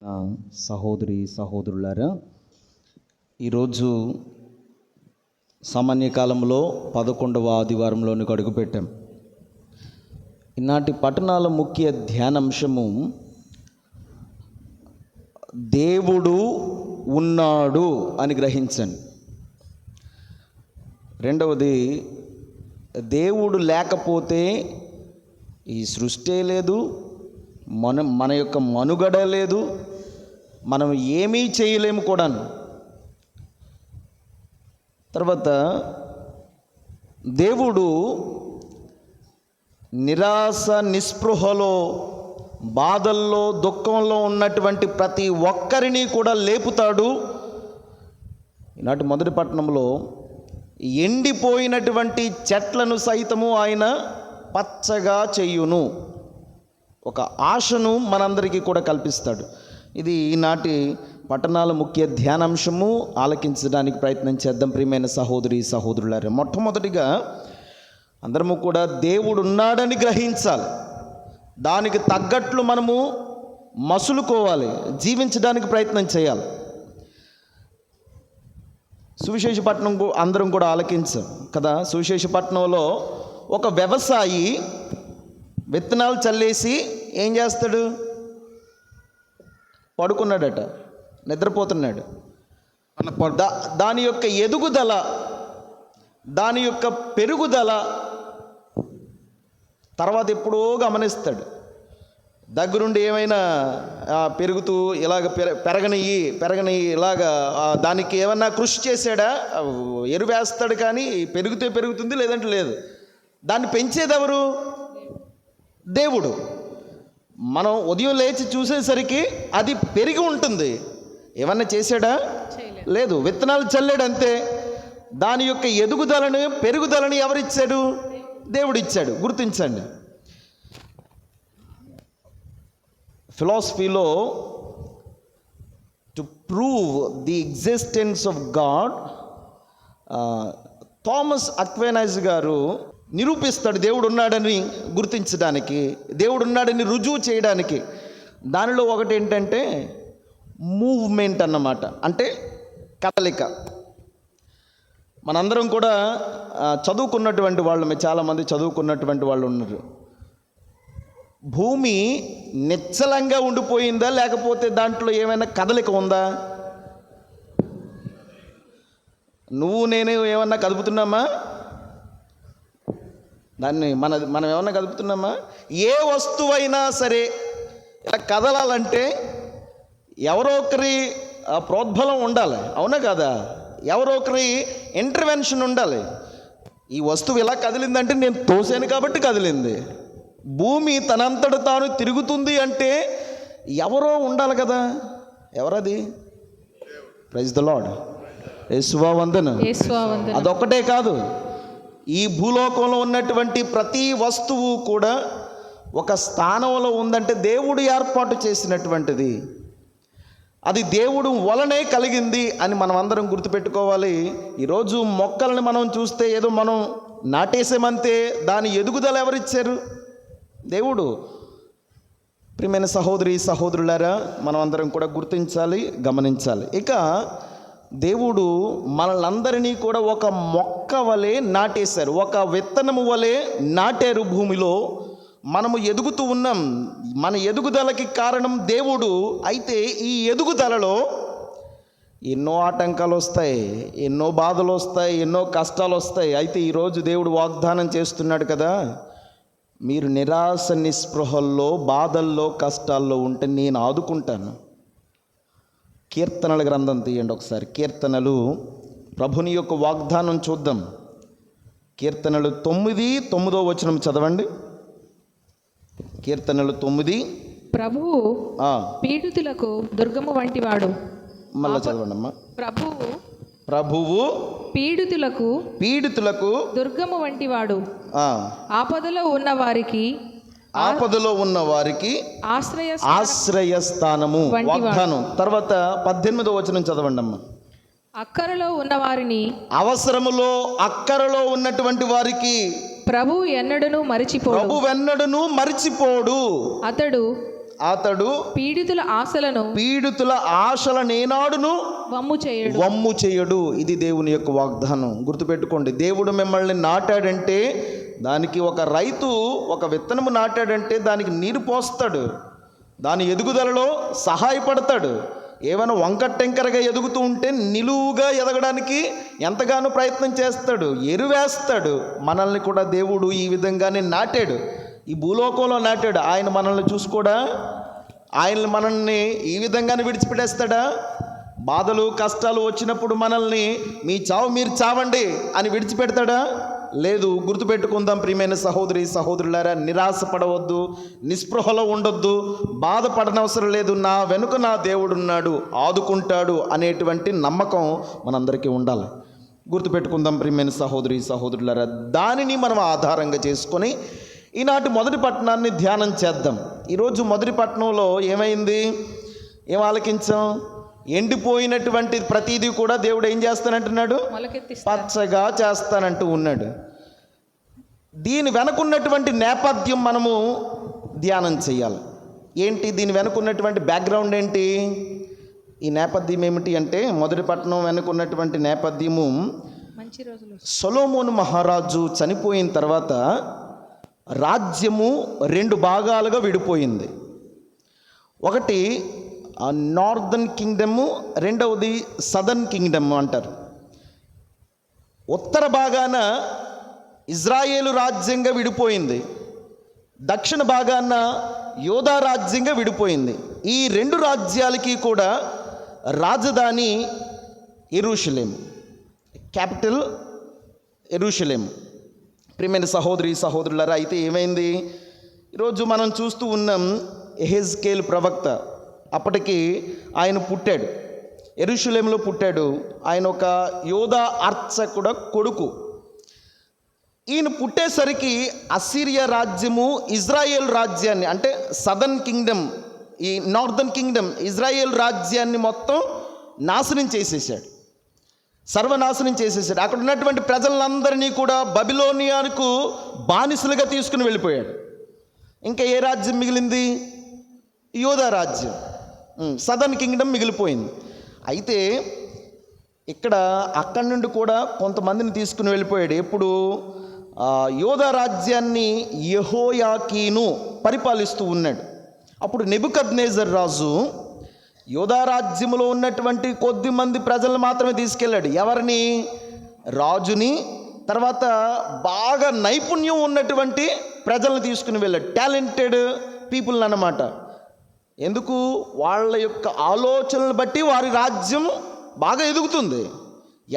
సహోదరి సహోదరులారా, ఈరోజు సామాన్య కాలంలో 11వ ఆదివారంలోనికి అడుగుపెట్టాం. ఈనాటి పట్టణాల ముఖ్య ధ్యానాంశము దేవుడు ఉన్నాడు అని గ్రహించండి. రెండవది, దేవుడు లేకపోతే ఈ సృష్టి లేదు, మన యొక్క మనుగడ లేదు, మనం ఏమీ చేయలేము కూడా. తర్వాత దేవుడు నిరాశ నిస్పృహలో, బాధల్లో, దుఃఖంలో ఉన్నటువంటి ప్రతి ఒక్కరిని కూడా లేపుతాడు. ఈనాటి మొదటి పట్టణంలో ఎండిపోయినటువంటి చెట్లను సైతము ఆయన పచ్చగా చేయును, ఒక ఆశను మనందరికీ కూడా కల్పిస్తాడు. ఇది ఈనాటి పట్టణాల ముఖ్య ధ్యానాంశము. ఆలకించడానికి ప్రయత్నం చేద్దాం ప్రియమైన సహోదరి సహోదరులారా. మొట్టమొదటిగా అందరము కూడా దేవుడు ఉన్నాడని గ్రహించాలి. దానికి తగ్గట్లు మనము మసులుకోవాలి, జీవించడానికి ప్రయత్నం చేయాలి. సువిశేషపట్నం అందరం కూడా ఆలకించాం కదా. సువిశేషపట్నంలో ఒక వ్యవసాయి విత్తనాలు చల్లేసి ఏం చేస్తాడు? పడుకున్నాడట, నిద్రపోతున్నాడు. దాని యొక్క ఎదుగుదల, దాని యొక్క పెరుగుదల తర్వాత ఎప్పుడో గమనిస్తాడు. దగ్గరుండి ఏమైనా పెరుగుతూ ఇలాగ పెరగని ఇలాగా దానికి ఏమన్నా కృషి చేశాడా? ఎరువు వేస్తాడు, కానీ పెరిగితే పెరుగుతుంది, లేదంటే లేదు. దాన్ని పెంచేది ఎవరు? దేవుడు. మనం ఉదయం లేచి చూసేసరికి అది పెరిగి ఉంటుంది. ఏమన్నా చేశాడా? లేదు. విత్తనాలు చల్లాడు అంతే. దాని యొక్క ఎదుగుదలను, పెరుగుదలను ఎవరిచ్చాడు? దేవుడు ఇచ్చాడు. గుర్తించండి. ఫిలాసఫీలో to prove the existence of God, Thomas Aquinas గారు నిరూపిస్తాడు దేవుడు ఉన్నాడని గుర్తించడానికి, దేవుడు ఉన్నాడని రుజువు చేయడానికి. దానిలో ఒకటి ఏంటంటే మూవ్మెంట్ అన్నమాట, అంటే కదలిక. మనందరం కూడా చదువుకున్నటువంటి వాళ్ళమే, చాలామంది చదువుకున్నటువంటి వాళ్ళు ఉన్నారు. భూమి నిశ్చలంగా ఉండిపోయిందా, లేకపోతే దాంట్లో ఏమైనా కదలిక ఉందా? నువ్వు నేను ఏమన్నా కదుపుతున్నామా? దాన్ని మనం ఏమన్నా కదుపుతున్నామా? ఏ వస్తువైనా సరే ఇలా కదలాలంటే ఎవరో ఒకరి ప్రోద్బలం ఉండాలి, అవునా కదా? ఎవరో ఒకరి ఇంటర్వెన్షన్ ఉండాలి. ఈ వస్తువు ఇలా కదిలిందంటే నేను తోసాను కాబట్టి కదిలింది. భూమి తనంతట తాను తిరుగుతుంది అంటే ఎవరో ఉండాలి కదా. ఎవరది? Praise the Lord. యేసువా వందనం. అదొక్కటే కాదు, ఈ భూలోకంలో ఉన్నటువంటి ప్రతి వస్తువు కూడా ఒక స్థానంలో ఉందంటే దేవుడు ఏర్పాటు చేసినటువంటిది. అది దేవుడు వలనే కలిగింది అని మనం అందరం గుర్తుపెట్టుకోవాలి. ఈరోజు మొక్కల్ని మనం చూస్తే ఏదో మనం నాటేసామంతే, దాని ఎదుగుదల ఎవరిచ్చారు? దేవుడు. ప్రియమైన సహోదరి సహోదరులారా, మనం అందరం కూడా గుర్తించాలి, గమనించాలి. ఇక దేవుడు మనలందరినీ కూడా ఒక మొక్క వలె నాటేశారు, ఒక విత్తనము వలె నాటారు భూమిలో. మనము ఎదుగుతూ ఉన్నాం. మన ఎదుగుదలకి కారణం దేవుడు. అయితే ఈ ఎదుగుదలలో ఎన్నో ఆటంకాలు వస్తాయి, ఎన్నో బాధలు వస్తాయి, ఎన్నో కష్టాలు వస్తాయి. అయితే ఈరోజు దేవుడు వాగ్దానం చేస్తున్నాడు కదా, మీరు నిరాశ నిస్పృహల్లో, బాధల్లో, కష్టాల్లో ఉంటే నేను ఆదుకుంటాను. కీర్తనల గ్రంథం తీయండి ఒకసారి. కీర్తనలు, ప్రభుని యొక్క వాగ్దానం చూద్దాం. కీర్తనలు 9:9 వచనం చదవండి. కీర్తనలు 9. ప్రభువు పీడితులకు దుర్గము వంటివాడు. మళ్ళా చదవండి అమ్మా. ప్రభువు పీడితులకు దుర్గము వంటివాడు. ఆపదలో ఉన్న వారికి ఆశ్రయస్థానము, వాగ్దానం. తర్వాత 18వ వచనం చదవండి అమ్మ. అక్కరలో ఉన్న వారిని, అవసరములో అక్కరలో ఉన్నటువంటి వారికి ప్రభువు ఎన్నడను మరిచిపోడు. అతడు అతడు పీడితుల ఆశలనేనాడును వమ్ము చేయడు. ఇది దేవుని యొక్క వాగ్దానం. గుర్తుపెట్టుకోండి, దేవుడు మిమ్మల్ని నాటాడంటే దానికి ఒక రైతు ఒక విత్తనము నాటాడంటే దానికి నీరు పోస్తాడు, దాని ఎదుగుదలలో సహాయపడతాడు. ఏమైనా వంకట్టెంకరగా ఎదుగుతూ ఉంటే నిలువుగా ఎదగడానికి ఎంతగానో ప్రయత్నం చేస్తాడు, ఎరువేస్తాడు. మనల్ని కూడా దేవుడు ఈ విధంగానే నాటాడు, ఈ భూలోకంలో నాటాడు. ఆయన మనల్ని చూసుకోడా? మనల్ని ఈ విధంగానే విడిచిపెట్టేస్తాడా? బాధలు కష్టాలు వచ్చినప్పుడు మనల్ని మీ చావు మీరు చావండి అని విడిచిపెడతాడా? లేదు. గుర్తుపెట్టుకుందాం ప్రియమైన సహోదరి సహోదరులారా, నిరాశపడవద్దు, నిస్పృహలో ఉండొద్దు, బాధపడనవసరం లేదు. నా వెనుక నా దేవుడు ఉన్నాడు, ఆదుకుంటాడు అనేటువంటి నమ్మకం మనందరికీ ఉండాలి. గుర్తుపెట్టుకుందాం ప్రియమైన సహోదరి సహోదరులారా. దానిని మనం ఆధారంగా చేసుకొని ఈనాటి మొదటి పట్టణాన్ని ధ్యానం చేద్దాం. ఈరోజు మొదటి పట్టణంలో ఏమైంది? ఏం ఆలకించాం? ఎండిపోయినటువంటి ప్రతిదీ కూడా దేవుడు ఏం చేస్తానంటున్నాడు? పచ్చగా చేస్తానంటూ ఉన్నాడు. దీని వెనకున్నటువంటి నేపథ్యం మనము ధ్యానం చేయాలి. ఏంటి దీని వెనకున్నటువంటి బ్యాక్గ్రౌండ్ ఏంటి? ఈ నేపథ్యం ఏమిటి అంటే, మొదటి పట్టణం వెనుకున్నటువంటి నేపథ్యము, సొలొమోను మహారాజు చనిపోయిన తర్వాత రాజ్యము 2 భాగాలుగా విడిపోయింది. ఒకటి నార్దర్న్ కింగ్డము, రెండవది సదర్న్ కింగ్డమ్ అంటారు. ఉత్తర భాగాన ఇజ్రాయేలు రాజ్యంగా విడిపోయింది, దక్షిణ భాగాన యోధా రాజ్యంగా విడిపోయింది. ఈ 2 రాజ్యాలకి కూడా రాజధాని యెరూషలేము, క్యాపిటల్ యెరూషలేము. ప్రియమైన సహోదరి సహోదరులారా, అయితే ఏమైంది? ఈరోజు మనం చూస్తూ ఉన్నాం, యెహెజ్కేలు ప్రవక్త అప్పటికి ఆయన పుట్టాడు, యెరూషలేములో పుట్టాడు. ఆయన ఒక యోధా అర్చకుడ కొడుకు. ఈయన పుట్టేసరికి అసిరియా రాజ్యము ఇజ్రాయేల్ రాజ్యాన్ని, అంటే సదర్న్ కింగ్డమ్, ఈ నార్దర్న్ కింగ్డమ్ ఇజ్రాయేల్ రాజ్యాన్ని మొత్తం నాశనం చేసేసాడు, సర్వనాశనం చేసేసాడు. అక్కడ ఉన్నటువంటి ప్రజలందరినీ కూడా బబిలోనియాకు బానిసలుగా తీసుకుని వెళ్ళిపోయాడు. ఇంకా ఏ రాజ్యం మిగిలింది? యోధా రాజ్యం, సదర్న్ కింగ్డమ్ మిగిలిపోయింది. అయితే ఇక్కడ అక్కడి నుండి కూడా కొంతమందిని తీసుకుని వెళ్ళిపోయాడు. ఎప్పుడు? యోధా రాజ్యాన్ని యెహోయాకీను పరిపాలిస్తూ ఉన్నాడు. అప్పుడు నెబుకద్నెజర్ రాజు యోధా రాజ్యములో ఉన్నటువంటి కొద్ది మంది ప్రజలను మాత్రమే తీసుకెళ్ళాడు. ఎవరిని? రాజుని, తర్వాత బాగా నైపుణ్యం ఉన్నటువంటి ప్రజలను తీసుకుని వెళ్ళాడు, టాలెంటెడ్ పీపుల్ అన్నమాట. ఎందుకు? వాళ్ళ యొక్క ఆలోచనలు బట్టి వారి రాజ్యం బాగా ఎదుగుతుంది.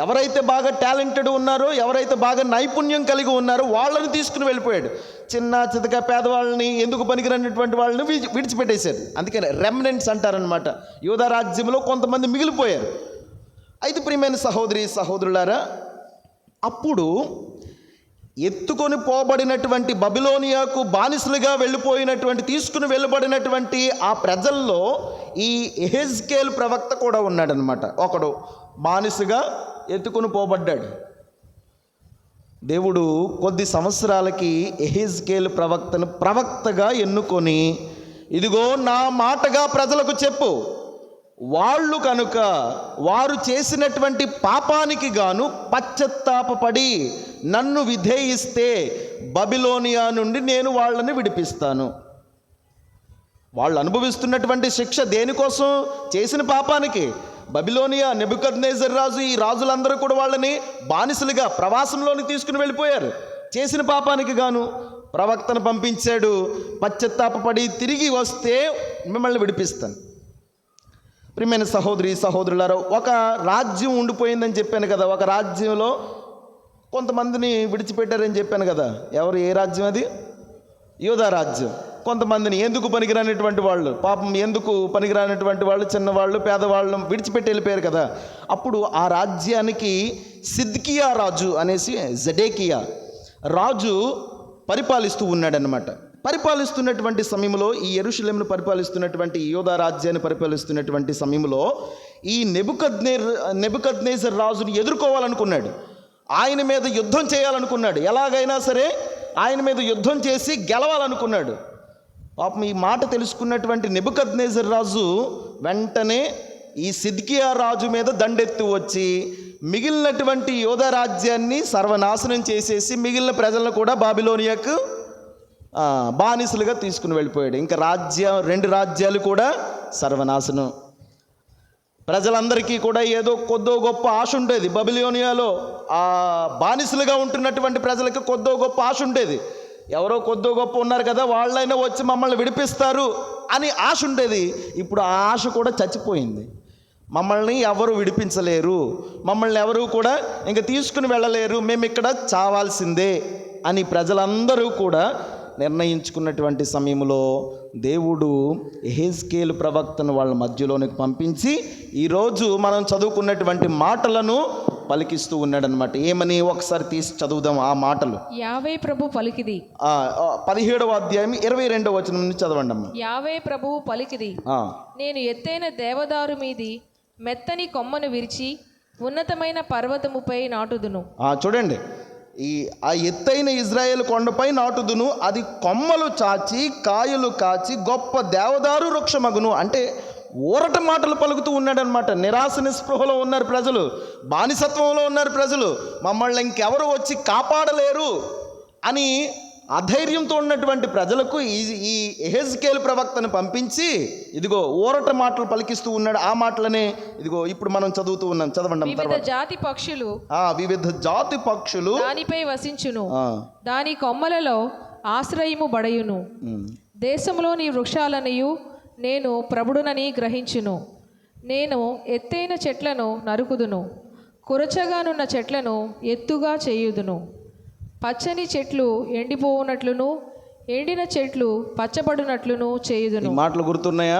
ఎవరైతే బాగా టాలెంటెడ్ ఉన్నారో, ఎవరైతే బాగా నైపుణ్యం కలిగి ఉన్నారో వాళ్ళని తీసుకుని వెళ్ళిపోయాడు. చిన్న చితక పేదవాళ్ళని, ఎందుకు పనికిరన్నటువంటి వాళ్ళని విడిచిపెట్టేశారు. అందుకని రెమినెంట్స్ అంటారనమాట. యోధా రాజ్యంలో కొంతమంది మిగిలిపోయారు. అయితే ప్రియమైన సహోదరి సహోదరులారా, అప్పుడు ఎత్తుకొని పోబడినటువంటి బబిలోనియాకు బానిసలుగా వెళ్ళిపోయినటువంటి, తీసుకుని వెళ్ళబడినటువంటి ఆ ప్రజల్లో ఈ యెహెజ్కేలు ప్రవక్త కూడా ఉన్నాడనమాట. ఒకడు బానిసగా ఎత్తుకొని పోబడ్డాడు. దేవుడు కొద్ది సంవత్సరాలకి యెహెజ్కేలు ప్రవక్తను ప్రవక్తగా ఎన్నుకొని, ఇదిగో నా మాటగా ప్రజలకు చెప్పు, వాళ్ళు కనుక వారు చేసినటువంటి పాపానికి గాను పశ్చాత్తాపపడి నన్ను విధేయిస్తే బబిలోనియా నుండి నేను వాళ్ళని విడిపిస్తాను. వాళ్ళు అనుభవిస్తున్నటువంటి శిక్ష దేనికోసం? చేసిన పాపానికి. బబిలోనియా, నెబుకద్నెజర్ రాజు, ఈ రాజులందరూ కూడా వాళ్ళని బానిసలుగా ప్రవాసంలోని తీసుకుని వెళ్ళిపోయారు. చేసిన పాపానికి గాను ప్రవక్తను పంపించాడు, పశ్చాత్తాపపడి తిరిగి వస్తే మిమ్మల్ని విడిపిస్తాను. ప్రియమైన సహోదరి సహోదరులారా, ఒక రాజ్యం ఉండిపోయిందని చెప్పాను కదా, ఒక రాజ్యంలో కొంతమందిని విడిచిపెట్టారని చెప్పాను కదా. ఎవరు? ఏ రాజ్యం అది? యోధా రాజ్యం. కొంతమందిని ఎందుకు పనికిరానటువంటి వాళ్ళు, పాపం ఎందుకు పనికిరానటువంటి వాళ్ళు, చిన్నవాళ్ళు, పేదవాళ్ళు విడిచిపెట్టి వెళ్ళిపోయారు కదా. అప్పుడు ఆ రాజ్యానికి సిద్కియా రాజు అనేసి, జెడెకియా రాజు పరిపాలిస్తూ ఉన్నాడనమాట. పరిపాలిస్తున్నటువంటి సమయంలో, ఈ యెరూషలేమును పరిపాలిస్తున్నటువంటి, యోధా రాజ్యాన్ని పరిపాలిస్తున్నటువంటి సమయంలో ఈ నెబుకద్నెజర్ రాజుని ఎదుర్కోవాలనుకున్నాడు. ఆయన మీద యుద్ధం చేయాలనుకున్నాడు. ఎలాగైనా సరే ఆయన మీద యుద్ధం చేసి గెలవాలనుకున్నాడు. పాపం ఈ మాట తెలుసుకున్నటువంటి నెబుకద్నెజర్ రాజు వెంటనే ఈ సిద్కియా రాజు మీద దండెత్తి వచ్చి మిగిలినటువంటి యోధా రాజ్యాన్ని సర్వనాశనం చేసేసి మిగిలిన ప్రజలను కూడా బాబిలోనియాకు బానిసలుగా తీసుకుని వెళ్ళిపోయాడు. ఇంకా రెండు రాజ్యాలు కూడా సర్వనాశనం. ప్రజలందరికీ కూడా ఏదో కొద్దో గొప్ప ఆశ ఉండేది. బబిలోనియాలో ఆ బానిసలుగా ఉంటున్నటువంటి ప్రజలకు కొద్దో గొప్ప ఆశ ఉండేది. ఎవరో కొద్దో గొప్ప ఉన్నారు కదా, వాళ్ళైనా వచ్చి మమ్మల్ని విడిపిస్తారు అని ఆశ ఉండేది. ఇప్పుడు ఆ ఆశ కూడా చచ్చిపోయింది. మమ్మల్ని ఎవరు విడిపించలేరు, మమ్మల్ని ఎవరు కూడా ఇంక తీసుకుని వెళ్ళలేరు, మేము ఇక్కడ చావాల్సిందే అని ప్రజలందరూ కూడా నిర్ణయించుకున్నటువంటి సమయంలో దేవుడు యెహెజ్కేలు ప్రవక్తను వాళ్ళ మధ్యలోనికి పంపించి ఈరోజు మనం చదువుకున్నటువంటి మాటలను పలికిస్తూ ఉన్నాడనమాట. ఏమని ఒకసారి తీసి చదువుదాం ఆ మాటలు. యావే ప్రభు పలికిది. 17వ అధ్యాయం 22వ వచనం నుంచి చదవండి అమ్మ. యావే ప్రభువు పలికిది, నేను ఎత్తైన దేవదారు మీది మెత్తని కొమ్మను విరిచి ఉన్నతమైన పర్వతముపై నాటుదును. చూడండి, ఆ ఎత్తైన ఇజ్రాయేల్ కొండపై నాటుదును, అది కొమ్మలు చాచి కాయలు కాచి గొప్ప దేవదారు వృక్షమగును. అంటే ఊరట మాటలు పలుకుతూ ఉన్నాడనమాట. నిరాశ నిస్పృహలో ఉన్నారు ప్రజలు, బానిసత్వంలో ఉన్నారు ప్రజలు, మమ్మల్ని ఇంకెవరు వచ్చి కాపాడలేరు అని అధైర్యంతో ఉన్నటువంటి ప్రజలకు ఈ యెహెజ్కేలు ప్రవక్తను పంపించి ఇదిగో ఊరట మాటలు పలికిస్తూ ఉన్నాడు. ఆ మాటలనే ఇదిగో ఇప్పుడు మనం చదువుతూ ఉన్నాం. చదవండి. వివిధ జాతి పక్షులు వివిధ జాతి పక్షులు దానిపై వసించును, దాని కొమ్మలలో ఆశ్రయము బడయును. దేశంలోని వృక్షాలనియు నేను ప్రభుడునని గ్రహించును. నేను ఎత్తైన చెట్లను నరుకుదును, కురచగానున్న చెట్లను ఎత్తుగా చేయుదును. పచ్చని చెట్లు ఎండిపోవునట్లును ఎండిన చెట్లు పచ్చబడినట్లును చేయుదును. మాటలు గుర్తున్నాయా?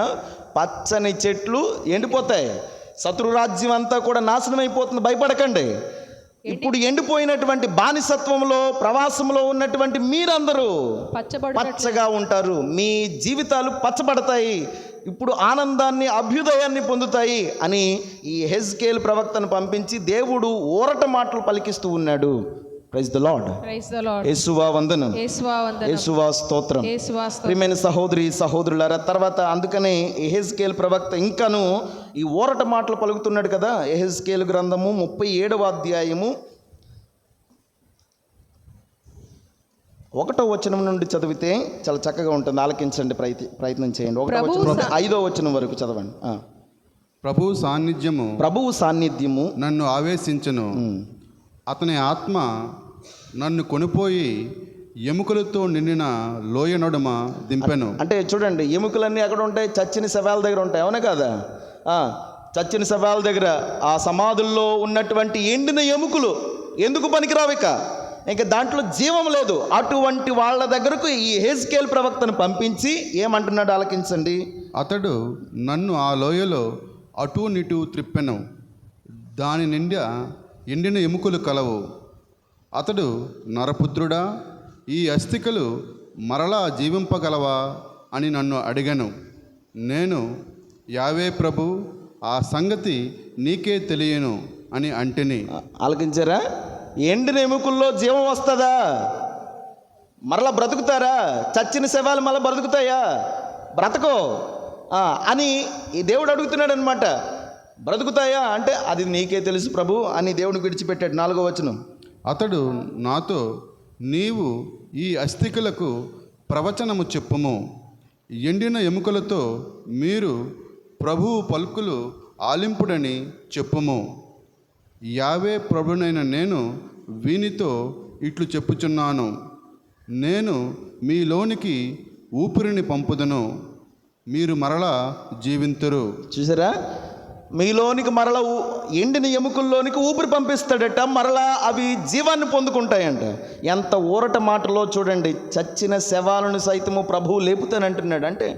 పచ్చని చెట్లు ఎండిపోతాయి, శత్రురాజ్యం అంతా కూడా నాశనం అయిపోతుంది. భయపడకండి. ఇప్పుడు ఎండిపోయినటువంటి బానిసత్వంలో ప్రవాసంలో ఉన్నటువంటి మీరందరూ పచ్చగా ఉంటారు. మీ జీవితాలు పచ్చబడతాయి, ఇప్పుడు ఆనందాన్ని అభ్యుదయాన్ని పొందుతాయి అని ఈ యెహెజ్కేలు ప్రవక్తను పంపించి దేవుడు ఊరట మాటలు పలికిస్తూ ఉన్నాడు. Praise the Lord. యేసువా వందనం, యేసువా స్తోత్రం. ప్రియమైన సహోదరి సహోదరులారా, తర్వాత అందుకనే యెహెజ్కేలు ప్రవక్త ఇంకను ఈ ఊరట మాటలు పలుకుతున్నాడు కదా. యెహెజ్కేలు గ్రంథము 37వ అధ్యాయము 1వ వచనం నుండి చదివితే చాలా చక్కగా ఉంటుంది. ఆలకించండి, ప్రయత్నం చేయండి. 5వ వచనం వరకు చదవండి. ప్రభువు సాన్నిధ్యము నన్ను ఆవేశించును, అతని ఆత్మ నన్ను కొనిపోయి ఎముకలతో నిండిన లోయ నడుమ దింపెను. అంటే చూడండి, ఎముకలన్నీ ఎక్కడ ఉంటాయి? చచ్చిన శవాల దగ్గర ఉంటాయి, అవునా కదా? చచ్చిన శవాల దగ్గర ఆ సమాధుల్లో ఉన్నటువంటి ఎండిన ఎముకలు ఎందుకు పనికిరావు? ఇంకా దాంట్లో జీవం లేదు. అటువంటి వాళ్ళ దగ్గరకు ఈ యెహెజ్కేలు ప్రవక్తను పంపించి ఏమంటున్నాడు ఆలకించండి. అతడు నన్ను ఆ లోయలో అటూ నిటూ త్రిప్పెను, దాని నిండా ఎండిన ఎముకలు కలవు. అతడు, నరపుత్రుడా, ఈ అస్థికలు మరలా జీవింపగలవా అని నన్ను అడిగాను. నేను, యావే ప్రభు, ఆ సంగతి నీకే తెలియను అని అంటిని. ఆలకించారా? ఎండిన ఎముకల్లో జీవం వస్తుందా? మరలా బ్రతుకుతారా? చచ్చిన శవాలు మళ్ళీ బ్రతుకుతాయా? బ్రతకో అని ఈ దేవుడు అడుగుతున్నాడు అనమాట. బ్రతుకుతాయా అంటే అది నీకే తెలుసు ప్రభు అని దేవుని విడిచిపెట్టాడు. 4వ వచనం. అతడు నాతో, నీవు ఈ అస్థికులకు ప్రవచనము చెప్పుము, ఎండిన ఎముకలతో మీరు ప్రభువు పలుకులు ఆలింపుడని చెప్పుము. యావే ప్రభునైన నేను వీనితో ఇట్లు చెప్పుచున్నాను, నేను మీలోనికి ఊపిరిని పంపుదను, మీరు మరలా జీవింతురు. చూసారా? మీలోనికి మరలా ఎండిన ఎముకల్లోనికి ఊపిరి పంపిస్తాడట, మరలా అవి జీవాన్ని పొందుకుంటాయంట. ఎంత ఊరట మాటలో చూడండి. చచ్చిన శవాలను సైతము ప్రభువు లేపుతానంటున్నాడు. అంటే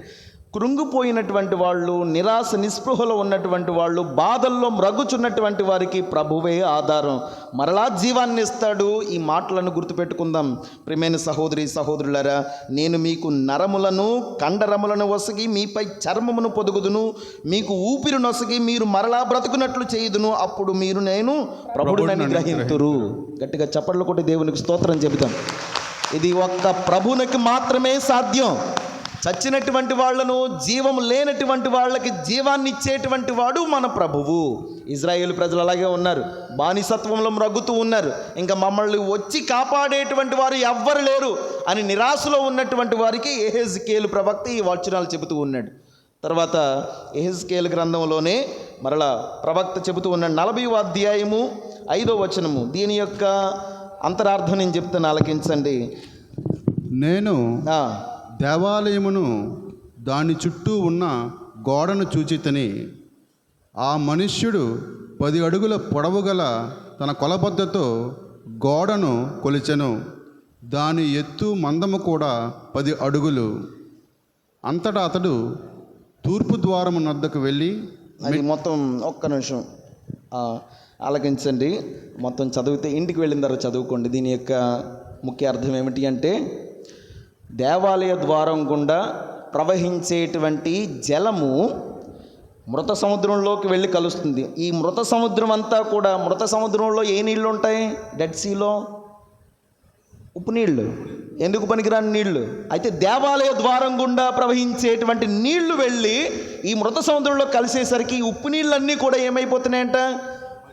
కృంగిపోయినటువంటి వాళ్ళు, నిరాశ నిస్పృహలో ఉన్నటువంటి వాళ్ళు, బాధల్లో మ్రగుచున్నటువంటి వారికి ప్రభువే ఆధారం, మరలా జీవాన్ని ఇస్తాడు. ఈ మాటలను గుర్తుపెట్టుకుందాం. ప్రియమైన సహోదరి సహోదరులారా, నేను మీకు నరములను కండరములను వసగి మీపై చర్మమును పొదుగుదును, మీకు ఊపిరి నొసగి మీరు మరలా బ్రతుకున్నట్లు చేయుదును, అప్పుడు మీరు నేను ప్రభువునని గ్రహింతురు. గట్టిగా చప్పట్లు కొట్టి దేవునికి స్తోత్రం చెబుతాం. ఇది ఒక్క ప్రభువునికి మాత్రమే సాధ్యం. చచ్చినటువంటి వాళ్లను, జీవం లేనటువంటి వాళ్ళకి జీవాన్ని ఇచ్చేటువంటి వాడు మన ప్రభువు. ఇజ్రాయేలు ప్రజలు అలాగే ఉన్నారు, బానిసత్వంలో మ్రగ్గుతూ ఉన్నారు. ఇంకా మమ్మల్ని వచ్చి కాపాడేటువంటి వారు ఎవ్వరు లేరు అని నిరాశలో ఉన్నటువంటి వారికి యెహెజ్కేలు ప్రవక్త ఈ వచనాలు చెబుతూ ఉన్నాడు. తర్వాత యెహెజ్కేలు గ్రంథంలోనే మరలా ప్రవక్త చెబుతూ ఉన్నాడు, 40వ అధ్యాయము 5వ వచనము. దీని యొక్క అంతరార్థం నేను చెప్తాను, ఆలకించండి. నేను దేవాలయమును దాని చుట్టూ ఉన్న గోడను చూచితిని. ఆ మనుష్యుడు 10 అడుగుల పొడవు గల తన కొలబద్దతో గోడను కొలిచెను. దాని ఎత్తు మందము కూడా 10 అడుగులు. అంతటా అతడు తూర్పు ద్వారము నద్దకు వెళ్ళి, అది మొత్తం ఒక్క నిమిషం ఆలకించండి, మొత్తం చదివితే ఇంటికి వెళ్ళిన తర్వాత చదువుకోండి. దీని యొక్క ముఖ్య అర్థం ఏమిటి అంటే, దేవాలయ ద్వారం గుండా ప్రవహించేటువంటి జలము మృత సముద్రంలోకి వెళ్ళి కలుస్తుంది. ఈ మృత సముద్రం అంతా కూడా, మృత సముద్రంలో ఏ నీళ్ళు ఉంటాయి? డెడ్ సీలో ఉప్పు నీళ్ళు, ఎందుకు పనికిరాని నీళ్లు. అయితే దేవాలయ ద్వారం గుండా ప్రవహించేటువంటి నీళ్లు వెళ్ళి ఈ మృత సముద్రంలో కలిసేసరికి ఈ ఉప్పు నీళ్ళన్నీ కూడా ఏమైపోతున్నాయంట?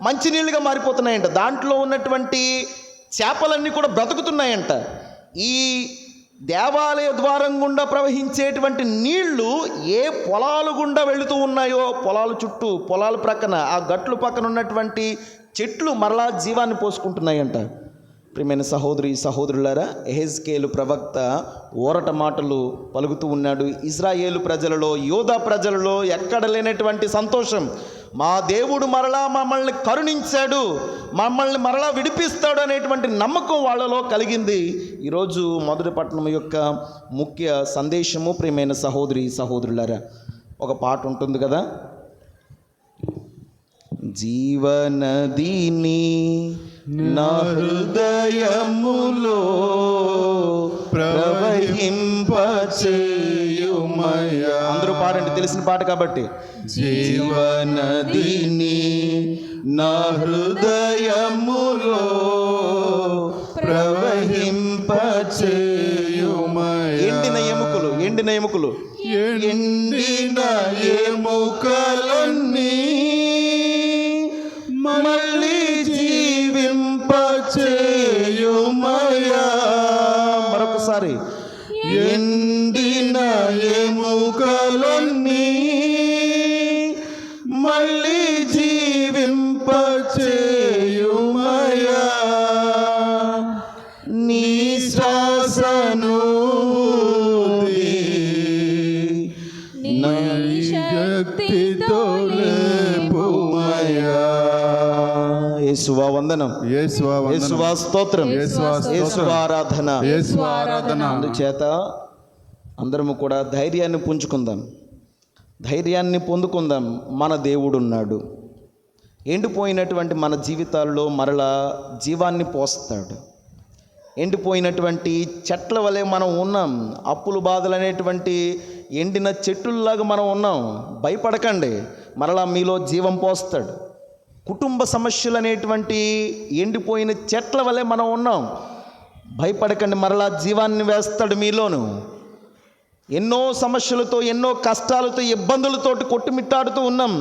మంచి నీళ్ళుగా మారిపోతున్నాయంట. దాంట్లో ఉన్నటువంటి చేపలన్నీ కూడా బ్రతుకుతున్నాయంట. ఈ దేవాలయ ద్వారం గుండా ప్రవహించేటువంటి నీళ్లు ఏ పొలాలు గుండా వెళుతూ ఉన్నాయో, పొలాల చుట్టూ, పొలాల ప్రక్కన, ఆ గట్లు పక్కన ఉన్నటువంటి చెట్లు మరలా జీవాన్ని పోసుకుంటున్నాయంట. ప్రియమైన సహోదరి సహోదరులారా, యెహెజ్కేలు ప్రవక్త ఊరట మాటలు పలుకుతూ ఉన్నాడు. ఇజ్రాయేలు ప్రజలలో, యోధా ప్రజలలో ఎక్కడ లేనటువంటి సంతోషం, మా దేవుడు మరలా మమ్మల్ని కరుణించాడు, మమ్మల్ని మరలా విడిపిస్తాడు అనేటువంటి నమ్మకం వాళ్ళలో కలిగింది. ఈరోజు మొదటి పట్టణం యొక్క ముఖ్య సందేశము, ప్రియమైన సహోదరి సహోదరులారా, ఒక పాట ఉంటుంది కదా, జీవనదిని నా హృదయములో ప్రవహింపచేయుమయ్యా. అందరూ పాడండి, తెలిసిన పాట కాబట్టి. జీవనదిని నా హృదయములో ప్రవహింపచేయుమయ్యా. ఎండిన ఎముకలు, ఎండిన ఎముకలు, ఎండిన ఎముకలన్నీ మళ్ళీ జీవింపచేయుమయ్యా. మరొకసారి, ఎండిన ఎముకలన్నీ మళ్ళీ జీవింపచేయుమయ్యా. నీ శ్వాసను శక్తితో లేపుమయ్యా. యేసువా వందనం, యేసువా స్తోత్రం, యేసువా ఆరాధన. అందుచేత అందరము కూడా ధైర్యాన్ని పుంజుకుందాం, ధైర్యాన్ని పొందుకుందాం. మన దేవుడున్నాడు. ఎండిపోయినటువంటి మన జీవితాల్లో మరలా జీవాన్ని పోస్తాడు. ఎండిపోయినటువంటి చెట్ల వలె మనం ఉన్నాం, అప్పులు బాధలు అనేటువంటి ఎండిన చెట్టుల్లాగా మనం ఉన్నాం. భయపడకండి, మరలా మీలో జీవం పోస్తాడు. కుటుంబ సమస్యలు అనేటువంటి ఎండిపోయిన చెట్ల వలె మనం ఉన్నాం. భయపడకండి, మరలా జీవాన్ని వేస్తాడు మీలోను. ఎన్నో సమస్యలతో, ఎన్నో కష్టాలతో, ఇబ్బందులతోటి కొట్టుమిట్టాడుతూ ఉన్నాం.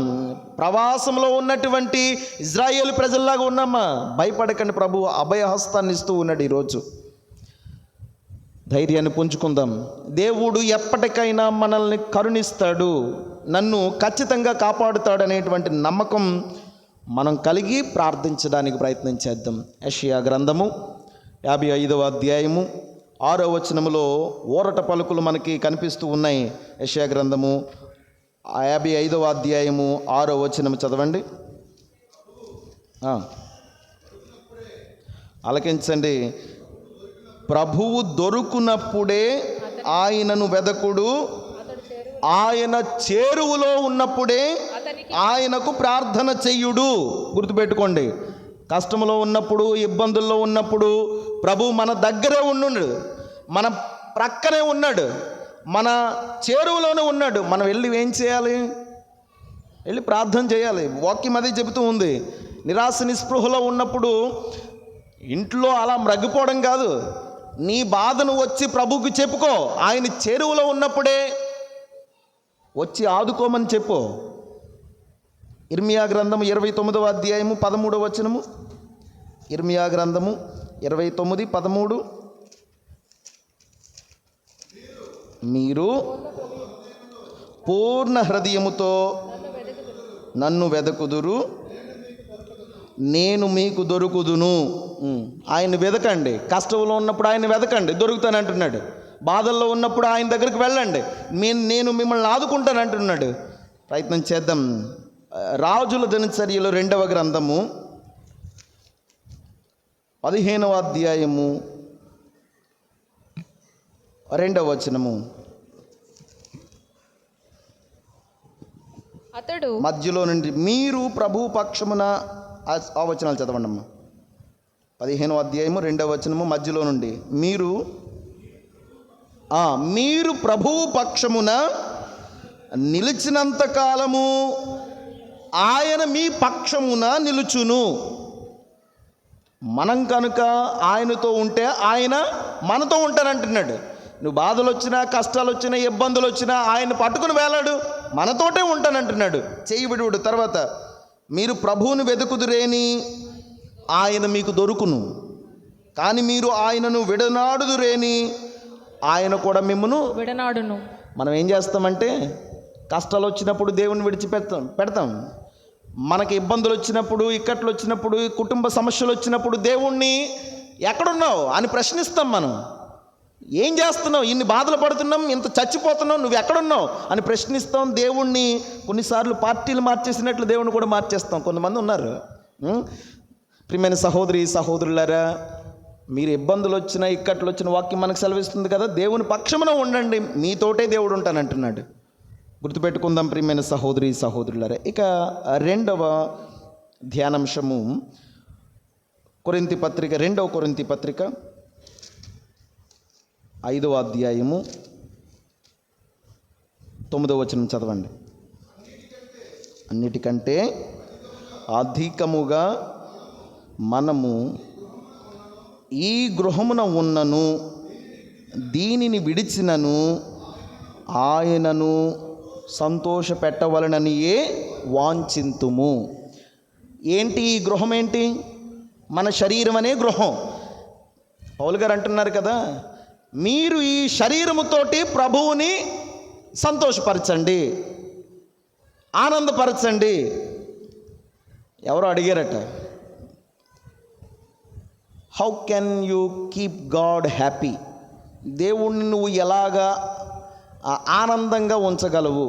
ప్రవాసంలో ఉన్నటువంటి ఇజ్రాయేలు ప్రజల్లాగా ఉన్నామా? భయపడకండి, ప్రభు అభయహస్తాన్ని ఇస్తూ ఉన్నాడు. ఈరోజు ధైర్యాన్ని పుంజుకుందాం. దేవుడు ఎప్పటికైనా మనల్ని కరుణిస్తాడు, నన్ను ఖచ్చితంగా కాపాడుతాడు అనేటువంటి నమ్మకం మనం కలిగి ప్రార్థించడానికి ప్రయత్నం చేద్దాం. యెషయా గ్రంథము 55వ అధ్యాయము 6వ వచనములో ఊరట పలుకులు మనకి కనిపిస్తూ ఉన్నాయి. యెషయా గ్రంథము 55వ అధ్యాయము 6వ వచనము చదవండి, ఆలకించండి. ప్రభువు దొరుకునప్పుడే ఆయనను వెదకుడు, ఆయన చేరువలో ఉన్నప్పుడే ఆయనకు ప్రార్థన చెయ్యుడు. గుర్తుపెట్టుకోండి, కష్టంలో ఉన్నప్పుడు, ఇబ్బందుల్లో ఉన్నప్పుడు ప్రభు మన దగ్గరే ఉన్నాడు, మన ప్రక్కనే ఉన్నాడు, మన చేరువలోనే ఉన్నాడు. మనం వెళ్ళి ఏం చేయాలి? వెళ్ళి ప్రార్థన చేయాలి. వాక్యం అదే చెబుతూ ఉంది. నిరాశ నిస్పృహలో ఉన్నప్పుడు ఇంట్లో అలా మ్రగ్గిపోవడం కాదు, నీ బాధను వచ్చి ప్రభువుకి చెప్పుకో. ఆయన చెరువులో ఉన్నప్పుడే వచ్చి ఆదుకోమని చెప్పు. ఇర్మియా గ్రంథము 29వ అధ్యాయము 13వ వచనము. ఇర్మియా గ్రంథము 29:13. మీరు పూర్ణ హృదయముతో నన్ను వెదకుదురు, నేను మీకు దొరుకుదును. ఆయన వెదకండి. కష్టంలో ఉన్నప్పుడు ఆయన వెదకండి, దొరుకుతానంటున్నాడు. బాధల్లో ఉన్నప్పుడు ఆయన దగ్గరికి వెళ్ళండి, నేను మిమ్మల్ని ఆదుకుంటాను అంటున్నాడు. ప్రయత్నం చేద్దాం. రాజుల దినచర్యలు 2వ గ్రంథము 15వ అధ్యాయము 2వ వచనము. అతడు మధ్యలో నుండి మీరు ప్రభు పక్షమున, ఆ వచనాలు చదవండి అమ్మా. 15వ అధ్యాయము 2వ వచనము మధ్యలో నుండి. మీరు ప్రభువు పక్షమున నిలిచినంత కాలము ఆయన మీ పక్షమున నిలుచును. మనం కనుక ఆయనతో ఉంటే ఆయన మనతో ఉంటానంటున్నాడు. నువ్వు బాధలు వచ్చినా, కష్టాలు వచ్చినా, ఇబ్బందులు వచ్చినా ఆయన పట్టుకుని వేలాడు, మనతోటే ఉంటానంటున్నాడు. చేయబడి తర్వాత మీరు ప్రభువుని వెతుకుదురేని ఆయన మీకు దొరుకును, కానీ మీరు ఆయనను విడనాడుదురేని ఆయన కూడా మిమ్మను విడనాడును. మనం ఏం చేస్తామంటే కష్టాలు వచ్చినప్పుడు దేవుని పెడతాం. మనకి ఇబ్బందులు వచ్చినప్పుడు, ఇక్కట్లు వచ్చినప్పుడు, కుటుంబ సమస్యలు వచ్చినప్పుడు దేవుణ్ణి ఎక్కడున్నావు అని ప్రశ్నిస్తాం. మనం ఏం చేస్తున్నావు, ఇన్ని బాధలు పడుతున్నాం, ఇంత చచ్చిపోతున్నావు, నువ్వు ఎక్కడున్నావు అని ప్రశ్నిస్తాం దేవుణ్ణి. కొన్నిసార్లు పార్టీలు మార్చేసినట్లు దేవుణ్ణి కూడా మార్చేస్తాం. కొంతమంది ఉన్నారు. ప్రియమైన సహోదరులారా, మీరు ఇబ్బందులు వచ్చినా, ఇక్కట్లు వచ్చిన వాక్యం మనకు సెలవిస్తుంది కదా, దేవుని పక్షమున ఉండండి, మీతోటే దేవుడు ఉంటానంటున్నాడు. గుర్తుపెట్టుకుందాం ప్రియమైన సహోదరులారా. ఇక 2వ ధ్యానాంశము 2 కొరింథీ పత్రిక 5వ అధ్యాయము 9వ వచనం చదవండి. అన్నిటికంటే అధికముగా మనము ఈ గృహమున ఉన్నను, దీనిని విడిచినను ఆయనను సంతోష పెట్టవలననియే వాంఛింతుము. ఏంటి ఈ గృహం? ఏంటి? మన శరీరం అనే గృహం. పౌలు గారు అంటున్నారు కదా, మీరు ఈ శరీరముతోటి ప్రభువుని సంతోషపరచండి, ఆనందపరచండి. ఎవరో అడిగారట, how can you keep God happy? దేవుణ్ణి నువ్వు ఎలాగా ఆనందంగా ఉంచగలవు,